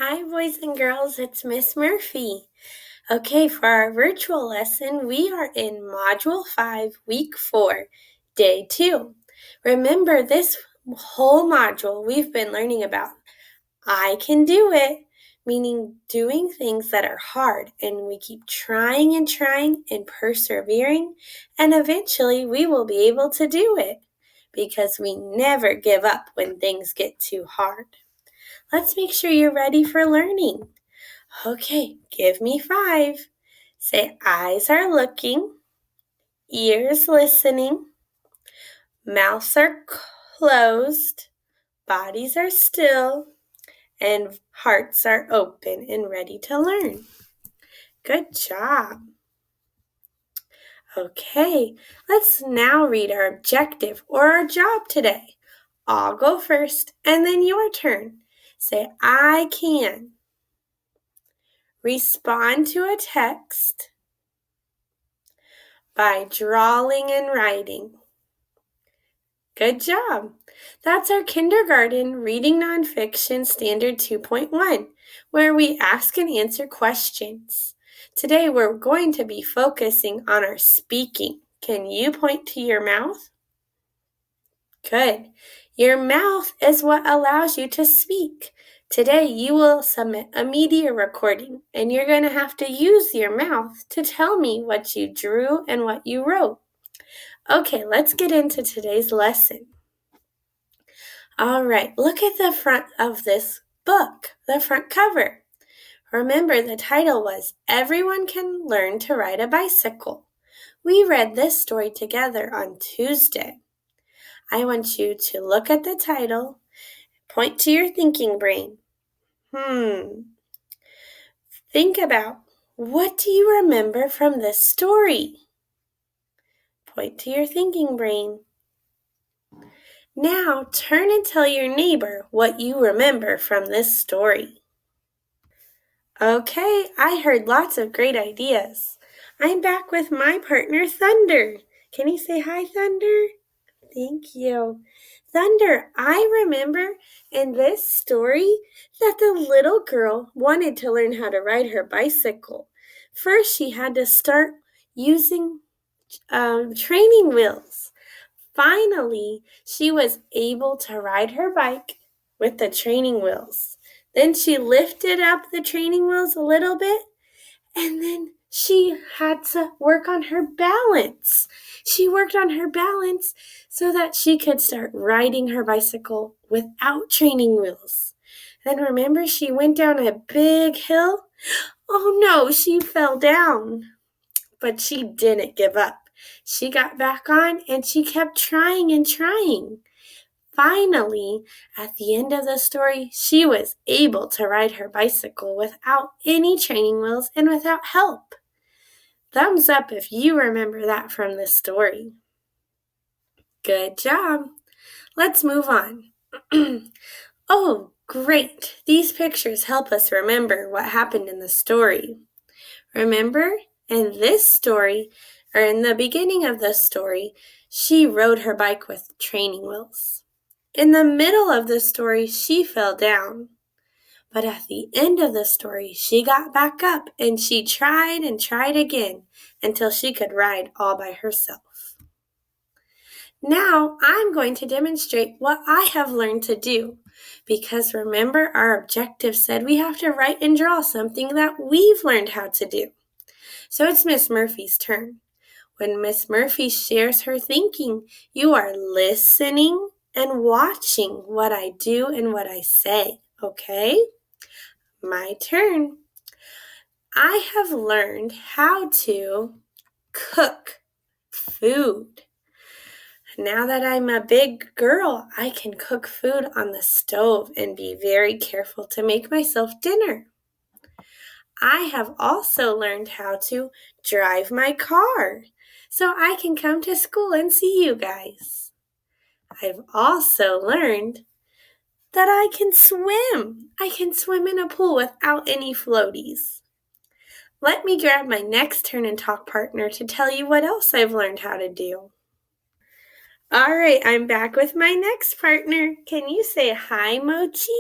Hi, boys and girls, it's Miss Murphy. Okay, for our virtual lesson, we are in Module 5, Week 4, Day 2. Remember, this whole module we've been learning about I can do it, meaning doing things that are hard, and we keep trying and persevering, and eventually we will be able to do it because we never give up when things get too hard. Let's make sure you're ready for learning. Okay, give me 5. Say eyes are looking, ears listening, mouths are closed, bodies are still, and hearts are open and ready to learn. Good job. Okay, let's now read our objective or our job today. I'll go first and then your turn. Say I can. Respond to a text by drawing and writing. Good job! That's our kindergarten reading nonfiction standard 2.1, where we ask and answer questions. Today we're going to be focusing on our speaking. Can you point to your mouth? Good. Your mouth is what allows you to speak. Today you will submit a media recording, and you're going to have to use your mouth to tell me what you drew and what you wrote. Okay, let's get into today's lesson. All right, look at the front of this book, the front cover. Remember, the title was Everyone Can Learn to Ride a Bicycle. We read this story together on Tuesday. I want you to look at the title, point to your thinking brain. Think about, what do you remember from this story? Point to your thinking brain. Now turn and tell your neighbor what you remember from this story. Okay, I heard lots of great ideas. I'm back with my partner, Thunder. Can you say hi, Thunder? Thank you. Thunder, I remember in this story that the little girl wanted to learn how to ride her bicycle. First, she had to start using training wheels. Finally, she was able to ride her bike with the training wheels. Then she lifted up the training wheels a little bit, and then she had to work on her balance. She worked on her balance so that she could start riding her bicycle without training wheels. Then remember, she went down a big hill? Oh no, she fell down. But she didn't give up. She got back on and she kept trying and trying. Finally, at the end of the story, she was able to ride her bicycle without any training wheels and without help. Thumbs up if you remember that from this story. Good job. Let's move on. Oh, great. These pictures help us remember what happened in the story. Remember, in this story, or in the beginning of the story, she rode her bike with training wheels. In the middle of the story, she fell down. But at the end of the story, she got back up and she tried and tried again until she could ride all by herself. Now I'm going to demonstrate what I have learned to do, because remember, our objective said we have to write and draw something that we've learned how to do. So it's Miss Murphy's turn. When Miss Murphy shares her thinking, you are listening and watching what I do and what I say, okay? My turn. I have learned how to cook food. Now that I'm a big girl, I can cook food on the stove and be very careful to make myself dinner. I have also learned how to drive my car so I can come to school and see you guys. I've also learned that I can swim. I can swim in a pool without any floaties. Let me grab my next turn and talk partner to tell you what else I've learned how to do. All right, I'm back with my next partner. Can you say hi, Mochi?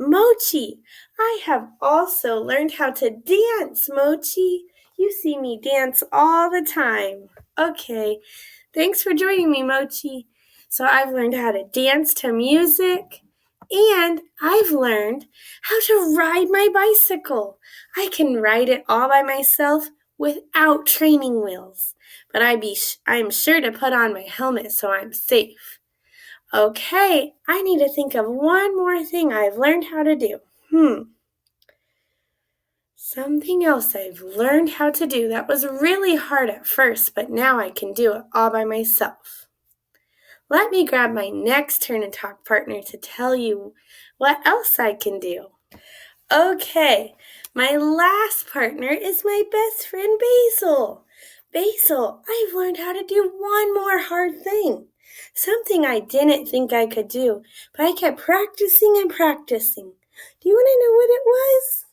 Mochi, I have also learned how to dance, Mochi. You see me dance all the time. Okay, thanks for joining me, Mochi. So I've learned how to dance to music, and I've learned how to ride my bicycle. I can ride it all by myself without training wheels, but I'm sure to put on my helmet so I'm safe. Okay, I need to think of one more thing I've learned how to do. Something else I've learned how to do that was really hard at first, but now I can do it all by myself. Let me grab my next Turn and Talk partner to tell you what else I can do. Okay, my last partner is my best friend Basil. Basil, I've learned how to do one more hard thing. Something I didn't think I could do, but I kept practicing and practicing. Do you want to know what it was?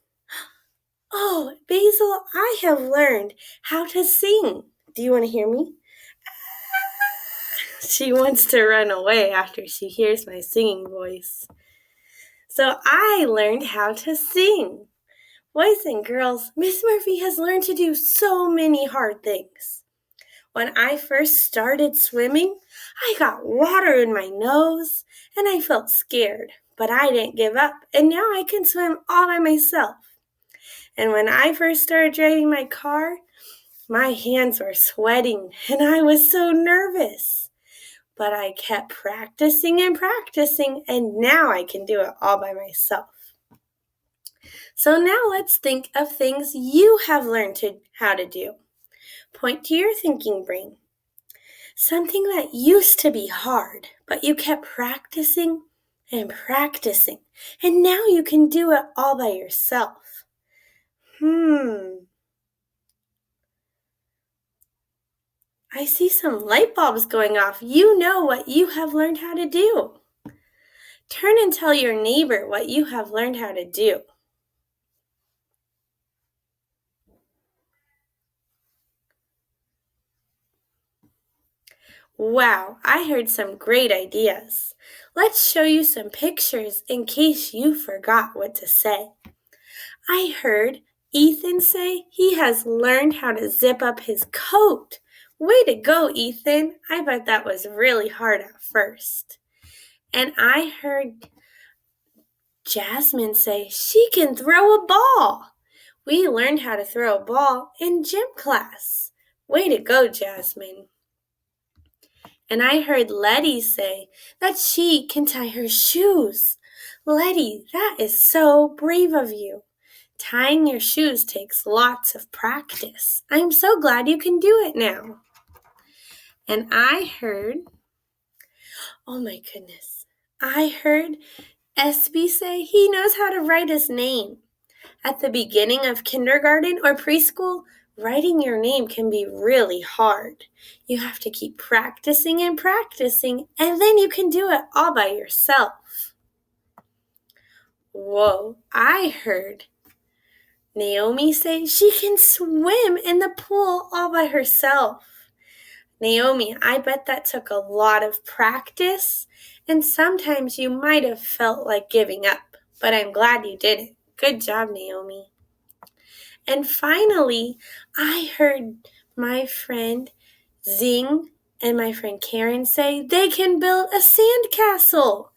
Oh, Basil, I have learned how to sing. Do you want to hear me? She wants to run away after she hears my singing voice. So I learned how to sing. Boys and girls, Miss Murphy has learned to do so many hard things. When I first started swimming, I got water in my nose and I felt scared, but I didn't give up, and now I can swim all by myself. And when I first started driving my car, my hands were sweating and I was so nervous. But I kept practicing and practicing, and now I can do it all by myself. So now let's think of things you have learned how to do. Point to your thinking brain. Something that used to be hard, but you kept practicing and practicing, and now you can do it all by yourself. I see some light bulbs going off. You know what you have learned how to do. Turn and tell your neighbor what you have learned how to do. Wow, I heard some great ideas. Let's show you some pictures in case you forgot what to say. I heard Ethan say he has learned how to zip up his coat. Way to go, Ethan. I bet that was really hard at first. And I heard Jasmine say she can throw a ball. We learned how to throw a ball in gym class. Way to go, Jasmine. And I heard Letty say that she can tie her shoes. Letty, that is so brave of you. Tying your shoes takes lots of practice. I'm so glad you can do it now. And I heard SB say he knows how to write his name. At the beginning of kindergarten or preschool, writing your name can be really hard. You have to keep practicing and practicing, and then you can do it all by yourself. Whoa, I heard Naomi say she can swim in the pool all by herself. Naomi, I bet that took a lot of practice, and sometimes you might have felt like giving up, but I'm glad you didn't. Good job, Naomi. And finally, I heard my friend Zing and my friend Karen say they can build a sandcastle.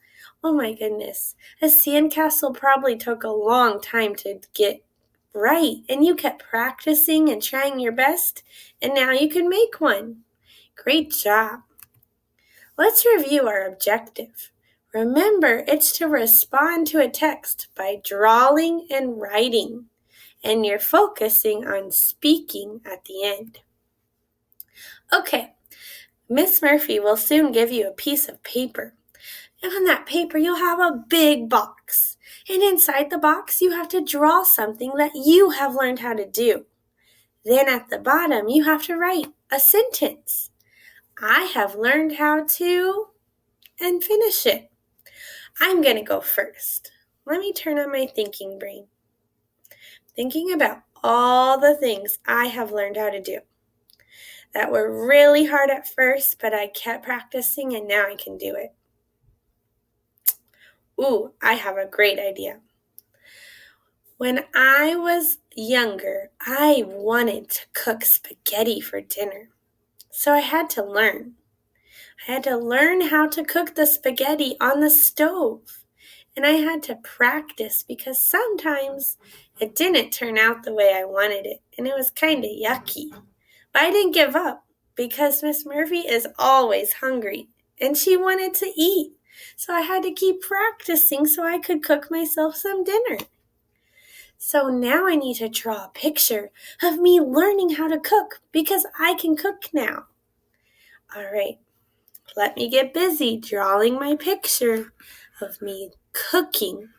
Oh my goodness, a sandcastle probably took a long time to get right, and you kept practicing and trying your best, and now you can make one. Great job. Let's review our objective. Remember, it's to respond to a text by drawing and writing, and you're focusing on speaking at the end. Okay, Miss Murphy will soon give you a piece of paper. And on that paper, you'll have a big box. And inside the box, you have to draw something that you have learned how to do. Then at the bottom, you have to write a sentence. I have learned how to, and finish it. I'm going to go first. Let me turn on my thinking brain. Thinking about all the things I have learned how to do that were really hard at first, but I kept practicing and now I can do it. Ooh, I have a great idea. When I was younger, I wanted to cook spaghetti for dinner. So I had to learn. I had to learn how to cook the spaghetti on the stove. And I had to practice because sometimes it didn't turn out the way I wanted it, and it was kind of yucky. But I didn't give up because Miss Murphy is always hungry and she wanted to eat. So I had to keep practicing so I could cook myself some dinner. So now I need to draw a picture of me learning how to cook because I can cook now. All right, let me get busy drawing my picture of me cooking.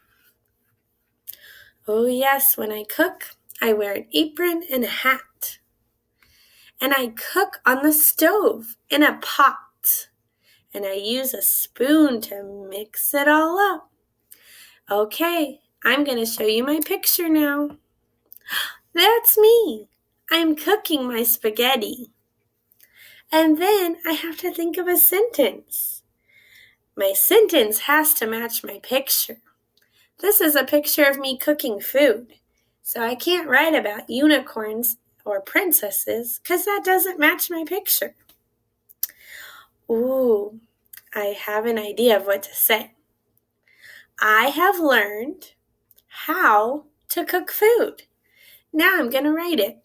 Oh yes, when I cook, I wear an apron and a hat. And I cook on the stove in a pot. And I use a spoon to mix it all up. Okay, I'm going to show you my picture now. That's me. I'm cooking my spaghetti. And then I have to think of a sentence. My sentence has to match my picture. This is a picture of me cooking food. So I can't write about unicorns or princesses because that doesn't match my picture. Ooh, I have an idea of what to say. I have learned how to cook food. Now I'm going to write it.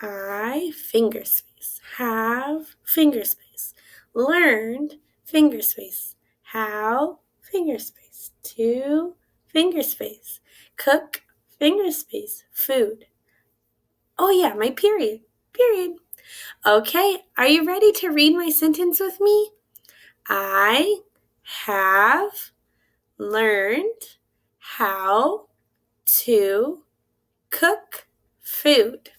I, finger space, have, finger space, learned, finger space, how, finger space, to, finger space, cook, finger space, food. Oh yeah, my period. Okay, are you ready to read my sentence with me? I have learned how to cook food.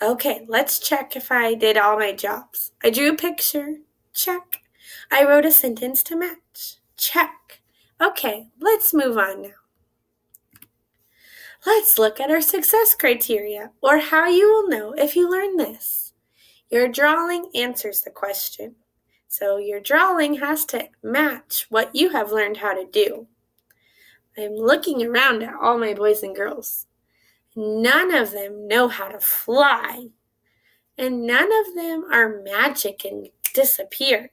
Okay, let's check if I did all my jobs. I drew a picture. Check. I wrote a sentence to match. Check. Okay, let's move on now. Let's look at our success criteria, or how you will know if you learn this. Your drawing answers the question. So your drawing has to match what you have learned how to do. I'm looking around at all my boys and girls. None of them know how to fly. And none of them are magic and disappear.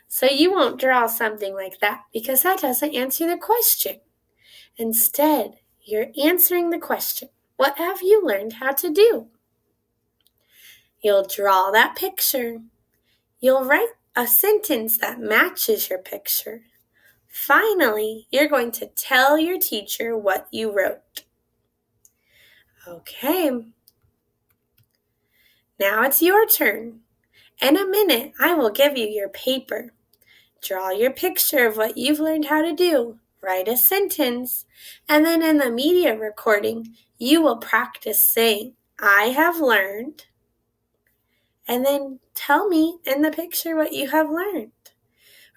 So you won't draw something like that because that doesn't answer the question. Instead, you're answering the question. What have you learned how to do? You'll draw that picture. You'll write a sentence that matches your picture. Finally, you're going to tell your teacher what you wrote. Okay. Now it's your turn. In a minute, I will give you your paper. Draw your picture of what you've learned how to do. Write a sentence. And then in the media recording, you will practice saying, I have learned. And then tell me in the picture what you have learned.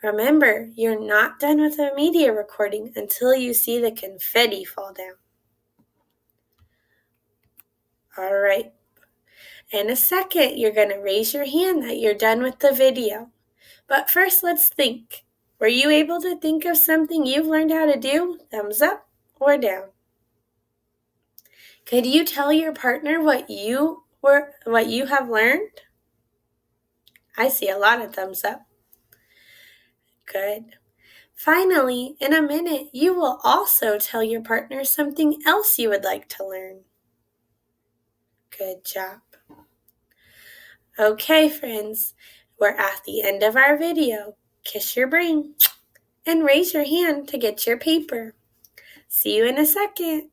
Remember, you're not done with the media recording until you see the confetti fall down. All right. In a second, you're going to raise your hand that you're done with the video. But first, let's think. Were you able to think of something you've learned how to do? Thumbs up or down. Could you tell your partner what you have learned? I see a lot of thumbs up. Good. Finally, in a minute, you will also tell your partner something else you would like to learn. Good job. Okay, friends, we're at the end of our video. Kiss your brain and raise your hand to get your paper. See you in a second.